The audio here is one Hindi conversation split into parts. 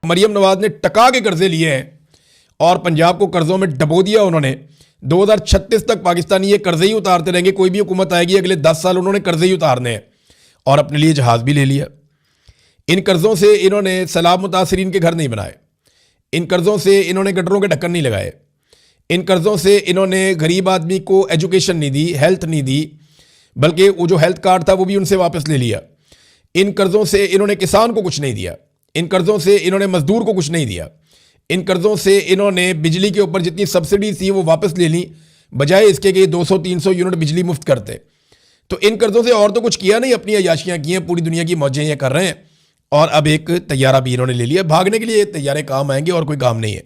मरियम नवाज ने टका के कर्जे लिए हैं और पंजाब को कर्जों में डबो दिया उन्होंने। 2036 तक पाकिस्तानी ये कर्जे ही उतारते रहेंगे, कोई भी हुकूमत आएगी अगले 10 साल उन्होंने कर्जे ही उतारने हैं। और अपने लिए जहाज भी ले लिया। इन कर्जों से इन्होंने सैलाब मुतासरीन के घर नहीं बनाए, इन कर्जों से इन्होंने गटरों के ढक्कन नहीं लगाए, इन कर्जों से इन्होंने गरीब आदमी को एजुकेशन नहीं दी, हेल्थ नहीं दी, बल्कि वो जो हेल्थ कार्ड था वो भी उनसे वापस ले लिया। इन कर्जों से इन्होंने किसान को कुछ नहीं दिया, इन कर्जों से इन्होंने मजदूर को कुछ नहीं दिया, इन कर्जों से इन्होंने बिजली के ऊपर जितनी सब्सिडी थी वो वापस ले ली, बजाय इसके कि 200-300 यूनिट बिजली मुफ्त करते। तो इन कर्जों से और तो कुछ किया नहीं, अपनी अयाशियाँ की हैं, पूरी दुनिया की मौजें ये कर रहे हैं। और अब एक तैयारा भी इन्होंने ले लिया, भागने के लिए तैयारे काम आएंगे और कोई काम नहीं है।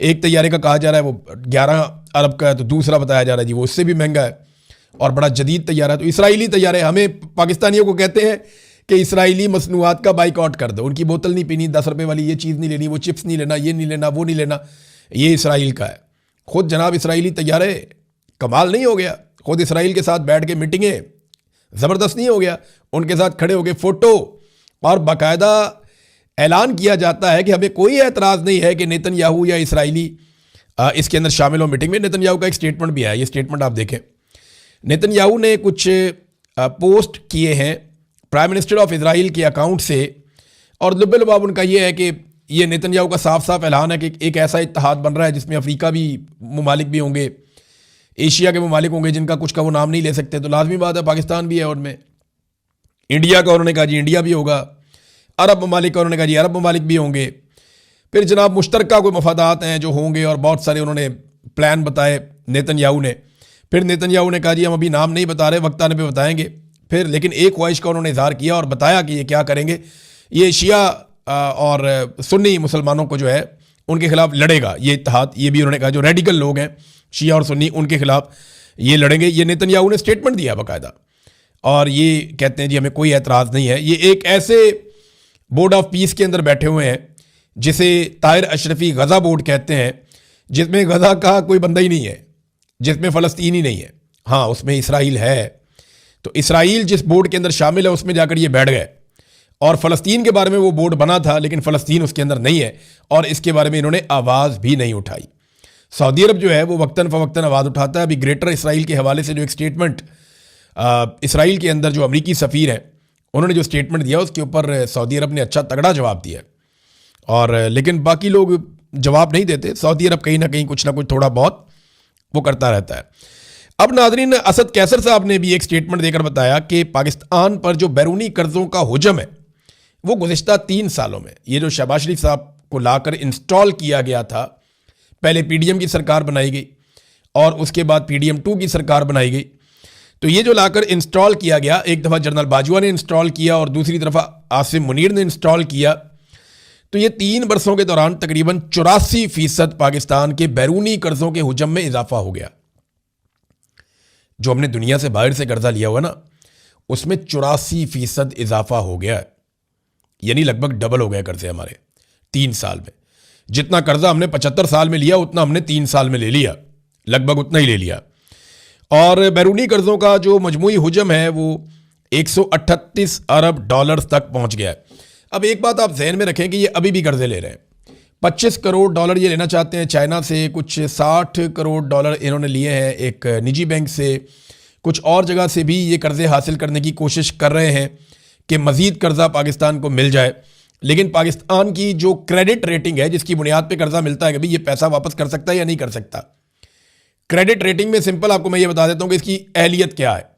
एक तैयारे का कहा जा रहा है वो 11 अरब का है, तो दूसरा बताया जा रहा है जी वो उससे भी महंगा है और बड़ा जदीद तैयारा। तो इसराइली तैयारे, हमें पाकिस्तानियों को कहते हैं कि इसराइली मसनूआत का बाइकआउट कर दो, उनकी बोतल नहीं पीनी, 10 रुपये वाली ये चीज़ नहीं लेनी, वो चिप्स नहीं लेना, ये नहीं लेना, वो नहीं लेना, ये इसराइल का है। खुद जनाब इसराइली तैयारे कमाल नहीं हो गया, खुद इसराइल के साथ बैठ के मीटिंगें ज़बरदस्त नहीं हो गया, उनके साथ खड़े होकर फ़ोटो और बाकायदा ऐलान किया जाता है कि हमें कोई एतराज़ नहीं है कि नेतन्याहू या इसराइली इसके अंदर शामिल हो मीटिंग में। नेतन्याहू का एक स्टेटमेंट भी है, ये स्टेटमेंट आप देखें। नेतन्याहू ने कुछ पोस्ट किए हैं प्राइम मिनिस्टर ऑफ इजराइल के अकाउंट से, और लुब्बे-लुबाब उनका ये है कि ये नेतन्याहू का साफ साफ ऐलान है कि एक ऐसा इत्तेहाद बन रहा है जिसमें अफ्रीका भी ममालिक भी होंगे, एशिया के ममालिक होंगे जिनका कुछ का वो नाम नहीं ले सकते, तो लाजमी बात है पाकिस्तान भी है उनमें। इंडिया का उन्होंने कहा जी इंडिया भी होगा, अरब ममालिक का उन्होंने कहा जी अरब ममालिक भी होंगे। फिर जनाब मुश्तरका कोई मफादात हैं जो होंगे और बहुत सारे उन्होंने प्लान बताए नेतन्याहू ने। फिर नेतन्याहू ने कहा जी हम अभी नाम नहीं बता रहे, वक्त आने पे बताएंगे। फिर लेकिन एक ख्वाहिश का उन्होंने इजहार किया और बताया कि ये क्या करेंगे, ये शिया और सुन्नी मुसलमानों को जो है उनके खिलाफ लड़ेगा ये इत्तेहाद। ये भी उन्होंने कहा जो रेडिकल लोग हैं शिया और सुन्नी उनके खिलाफ ये लड़ेंगे, ये नेतन्याहू ने स्टेटमेंट दिया बाकायदा। और ये कहते हैं जी हमें कोई एतराज़ नहीं है। ये एक ऐसे बोर्ड ऑफ पीस के अंदर बैठे हुए हैं जिसे ताहिर अशरफी गज़ा बोर्ड कहते हैं, जिसमें गज़ा का कोई बंदा ही नहीं है, जिसमें फ़लस्तीन ही नहीं है। हाँ उसमें इसराइल है, तो इसराइल जिस बोर्ड के अंदर शामिल है उसमें जाकर ये बैठ गए। और फ़लस्तीन के बारे में वो बोर्ड बना था लेकिन फ़लस्तीन उसके अंदर नहीं है और इसके बारे में इन्होंने आवाज़ भी नहीं उठाई। सऊदी अरब जो है वो वक्तन फ़वक्तन आवाज़ उठाता है। अभी ग्रेटर इसराइल के हवाले से जो एक स्टेटमेंट इसराइल के अंदर जो अमरीकी सफ़ीर हैं उन्होंने जो स्टेटमेंट दिया उसके ऊपर सऊदी अरब ने अच्छा तगड़ा जवाब दिया। और लेकिन बाकी लोग जवाब नहीं देते, सऊदी अरब कहीं ना कहीं कुछ ना कुछ थोड़ा बहुत वो करता रहता है। अब नाज़रीन असद कैसर साहब ने भी एक स्टेटमेंट देकर बताया कि पाकिस्तान पर जो बैरूनी कर्ज़ों का हुजम है वो गुज़िश्ता 3 सालों में, ये जो शहबाज शरीफ साहब को लाकर इंस्टॉल किया गया था, पहले PDM की सरकार बनाई गई और उसके बाद PDM 2 की सरकार बनाई गई, तो ये जो लाकर इंस्टॉल किया गया, एक दफ़ा जनरल बाजवा ने इंस्टॉल किया और दूसरी तरफ आसिम मुनीर ने इंस्टॉल किया, तो ये 3 बरसों के दौरान तकरीबन 84% पाकिस्तान के बैरूनी कर्ज़ों के हुजम में इजाफा हो गया। जो हमने दुनिया से बाहर से कर्जा लिया हुआ ना उसमें 84% इजाफा हो गया है, यानी लगभग डबल हो गया कर्जे हमारे 3 साल में। जितना कर्जा हमने 75 साल में लिया उतना हमने 3 साल में ले लिया, लगभग उतना ही ले लिया। और बैरूनी कर्जों का जो मजमूई हुजम है वो 138 अरब डॉलर्स तक पहुंच गया है। अब एक बात आप जहन में रखें कि ये अभी भी कर्जे ले रहे हैं। 25 करोड़ डॉलर ये लेना चाहते हैं चाइना से, कुछ 60 करोड़ डॉलर इन्होंने लिए हैं एक निजी बैंक से, कुछ और जगह से भी ये कर्जे हासिल करने की कोशिश कर रहे हैं कि मज़ीद कर्जा पाकिस्तान को मिल जाए। लेकिन पाकिस्तान की जो क्रेडिट रेटिंग है जिसकी बुनियाद पे कर्जा मिलता है कि भाई ये पैसा वापस कर सकता है या नहीं कर सकता, क्रेडिट रेटिंग में सिंपल आपको मैं ये बता देता हूँ कि इसकी अहलियत क्या है।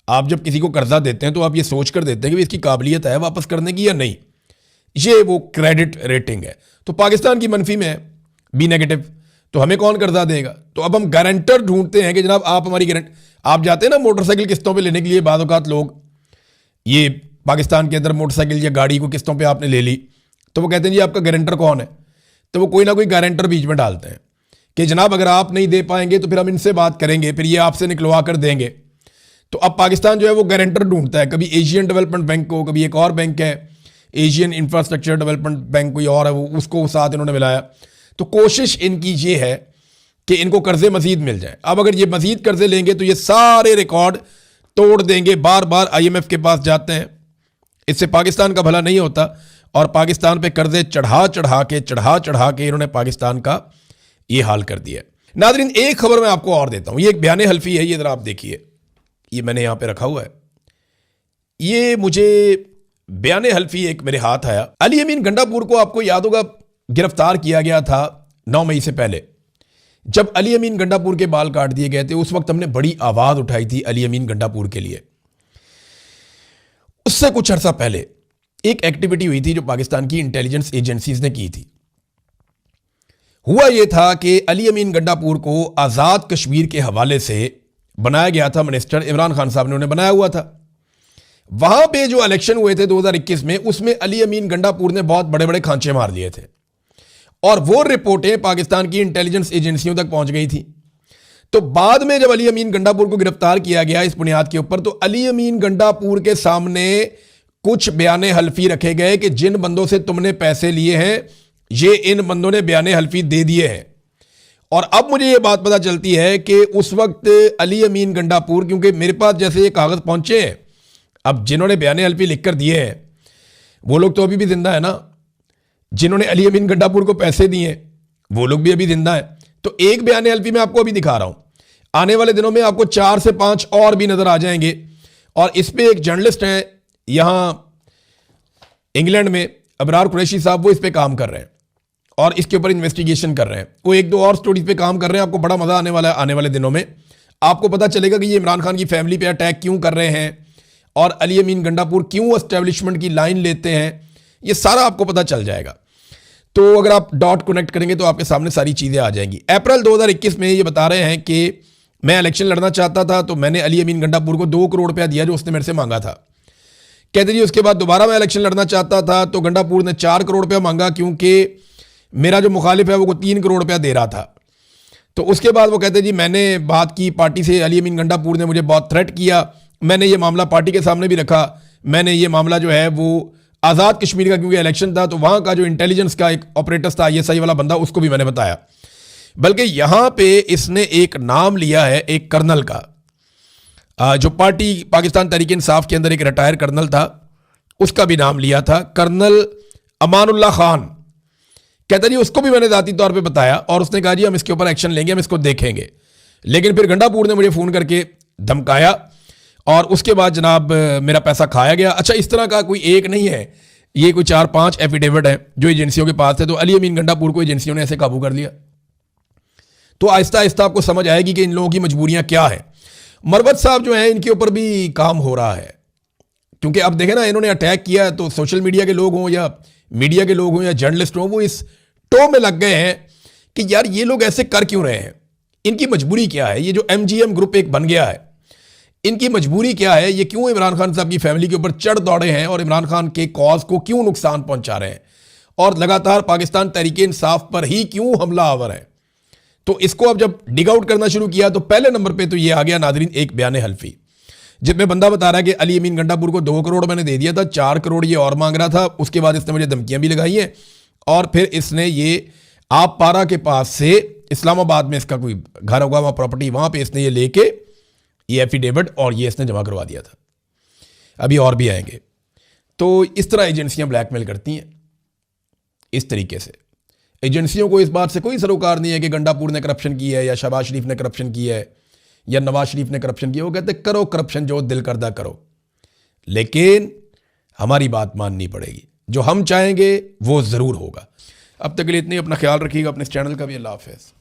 आप जब किसी को कर्जा देते हैं तो आप ये सोच कर देते हैं कि इसकी काबिलियत है वापस करने की या नहीं, ये वो क्रेडिट रेटिंग है। तो पाकिस्तान की मनफी में है, बी नेगेटिव, तो हमें कौन कर्जा देगा? तो अब हम गारंटर ढूंढते हैं कि जनाब आप हमारी गारंटी, आप जाते हैं ना मोटरसाइकिल किस्तों पे लेने के लिए, बाद औक़ात लोग ये पाकिस्तान के अंदर मोटरसाइकिल या गाड़ी को किस्तों पे आपने ले ली तो वो कहते हैं जी आपका गारंटर कौन है, तो वो कोई ना कोई गारंटर बीच में डालते हैं कि जनाब अगर आप नहीं दे पाएंगे तो फिर हम इनसे बात करेंगे, फिर ये आपसे निकलवा कर देंगे। तो अब पाकिस्तान जो है वो गारंटर ढूंढता है, कभी एशियन डेवलपमेंट बैंक को, कभी एक और बैंक है एशियन इंफ्रास्ट्रक्चर डेवलपमेंट बैंक कोई और है, वो उसको साथ इन्होंने मिलाया। तो कोशिश इनकी ये है कि इनको कर्जे मजीद मिल जाए। अब अगर ये मजीद कर्जे लेंगे तो ये सारे रिकॉर्ड तोड़ देंगे, बार बार IMF के पास जाते हैं, इससे पाकिस्तान का भला नहीं होता और पाकिस्तान पे कर्जे चढ़ा चढ़ा के इन्होंने पाकिस्तान का ये हाल कर दिया। नाज़रीन, एक खबर मैं आपको और देता हूं, ये एक बयान हल्फी है, ये जरा आप देखिए, ये मैंने यहां पे रखा हुआ है। ये मुझे बयान हल्फी एक मेरे हाथ आया। अली अमीन गंडापुर को आपको याद होगा गिरफ्तार किया गया था 9 मई से पहले। जब अली अमीन गंडापुर के बाल काट दिए गए थे उस वक्त हमने बड़ी आवाज उठाई थी अली अमीन गंडापुर के लिए। उससे कुछ अरसा पहले एक एक्टिविटी हुई थी जो पाकिस्तान की इंटेलिजेंस एजेंसीज ने की थी। हुआ यह था कि अली अमीन गंडापुर को आजाद कश्मीर के हवाले से बनाया गया था, मिनिस्टर इमरान खान साहब ने उन्हें बनाया हुआ था। वहां पे जो इलेक्शन हुए थे 2021 में, उसमें अली अमीन गंडापुर ने बहुत बड़े बड़े खांचे मार लिए थे और वो रिपोर्टें पाकिस्तान की इंटेलिजेंस एजेंसियों तक पहुंच गई थी। तो बाद में जब अली अमीन गंडापुर को गिरफ्तार किया गया इस बुनियाद के ऊपर, तो अली अमीन गंडापुर के सामने कुछ बयाने हल्फी रखे गए कि जिन बंदों से तुमने पैसे लिए हैं ये इन बंदों ने बयाने हल्फी दे दिए हैं। और अब मुझे ये बात पता चलती है कि उस वक्त अली अमीन गंडापुर, क्योंकि मेरे पास जैसे ये कागज पहुंचे हैं, अब जिन्होंने बयाने हल्फी लिखकर दिए हैं वो लोग तो अभी भी जिंदा है ना, जिन्होंने अली अमीन गंडापुर को पैसे दिए वो लोग भी अभी जिंदा है। तो एक बयाने हल्फी मैं आपको अभी दिखा रहा हूं, आने वाले दिनों में आपको 4 से 5 और भी नजर आ जाएंगे। और इस पे एक जर्नलिस्ट हैं यहां इंग्लैंड में, अबरार कुरैशी साहब, वो इस पे काम कर रहे हैं और इसके ऊपर इन्वेस्टिगेशन कर रहे हैं। वो 1-2 और स्टोरीज पे काम कर रहे हैं। आपको बड़ा मजा आने वाला है आने वाले दिनों में। आपको पता चलेगा कि ये इमरान खान की फैमिली पे अटैक क्यों कर रहे हैं और अली अमीन गंडापुर क्यों एस्टेब्लिशमेंट की लाइन लेते हैं, ये सारा आपको पता चल जाएगा। तो अगर आप डॉट कनेक्ट करेंगे तो आपके सामने सारी चीजें आ जाएंगी। अप्रैल 2021 में ये बता रहे हैं कि मैं इलेक्शन लड़ना चाहता था तो मैंने अली अमीन गंडापुर को 2 करोड़ रुपया दिया जो उसने मेरे से मांगा था। कहते जी उसके बाद दोबारा मैं इलेक्शन लड़ना चाहता था तो गंडापुर ने 4 करोड़ रुपया मांगा, क्योंकि मेरा जो मुखालिफ है वो 3 करोड़ रुपया दे रहा था। तो उसके बाद वो कहते जी मैंने बात की पार्टी से, अली अमीन गंडापुर ने मुझे बहुत थ्रेट किया, मैंने ये मामला पार्टी के सामने भी रखा, मैंने ये मामला जो है वो आज़ाद कश्मीर का, क्योंकि इलेक्शन था तो वहाँ का जो इंटेलिजेंस का एक ऑपरेटर्स था ISI वाला बंदा, उसको भी मैंने बताया। बल्कि यहाँ पे इसने एक नाम लिया है एक कर्नल का, जो पार्टी पाकिस्तान तहरीक इंसाफ के अंदर एक रिटायर कर्नल था, उसका भी नाम लिया था, कर्नल अमानुल्लाह खान। कहता जी उसको भी मैंने ज़ाती तौर पे बताया और उसने कहा जी हम इसके ऊपर एक्शन लेंगे, हम इसको देखेंगे। लेकिन फिर गंडापुर ने मुझे फ़ोन करके धमकाया और उसके बाद जनाब मेरा पैसा खाया गया। अच्छा, इस तरह का कोई एक नहीं है, ये कोई 4-5 एफिडेविट है जो एजेंसियों के पास है। तो अली अमीन गंडापुर को एजेंसियों ने ऐसे काबू कर लिया। तो आहिस्ता आहिस्ता आपको समझ आएगी कि इन लोगों की मजबूरियां क्या है। मरवत साहब जो हैं इनके ऊपर भी काम हो रहा है, क्योंकि अब देखें ना, इन्होंने अटैक किया तो सोशल मीडिया के लोग हों या मीडिया के लोग हों या जर्नलिस्ट हों, वो इस टो में लग गए हैं कि यार ये लोग ऐसे कर क्यों रहे हैं, इनकी मजबूरी क्या है। ये जो MGM ग्रुप एक बन गया है, इनकी मजबूरी क्या है, ये क्यों इमरान खान साहब की फैमिली के ऊपर चढ़ दौड़े हैं और इमरान खान के कॉज को क्यों नुकसान पहुंचा रहे हैं और लगातार पाकिस्तान तहरीक इंसाफ पर ही क्यों हमला आवर है। तो इसको अब जब डिग आउट करना शुरू किया तो पहले नंबर पे तो ये आ गया नाजरीन एक बयान हल्फी, जिसमें बंदा बता रहा है कि अली अमीन गंडापुर को 2 करोड़ मैंने दे दिया था, 4 करोड़ ये और मांग रहा था। उसके बाद इसने मुझे धमकियां भी लगाई हैं और फिर इसने ये आप पारा के पास से इस्लामाबाद में इसका कोई घर होगा, वहाँ प्रॉपर्टी, वहाँ पे इसने ये लेके ये एफिडेविट और ये इसने जमा करवा दिया था। अभी और भी आएंगे। तो इस तरह एजेंसियां ब्लैकमेल करती हैं। इस तरीके से एजेंसियों को इस बात से कोई सरोकार नहीं है कि गंडापुर ने करप्शन की है या शहबाज शरीफ ने करप्शन किया है या नवाज शरीफ ने करप्शन किया। वो कहते करो करप्शन, जो दिल करदा करो, लेकिन हमारी बात माननी पड़ेगी, जो हम चाहेंगे वो ज़रूर होगा। अब तक के लिए इतनी, अपना ख्याल रखिएगा, अपने इस चैनल का भी। अल्लाह हाफ़िज़।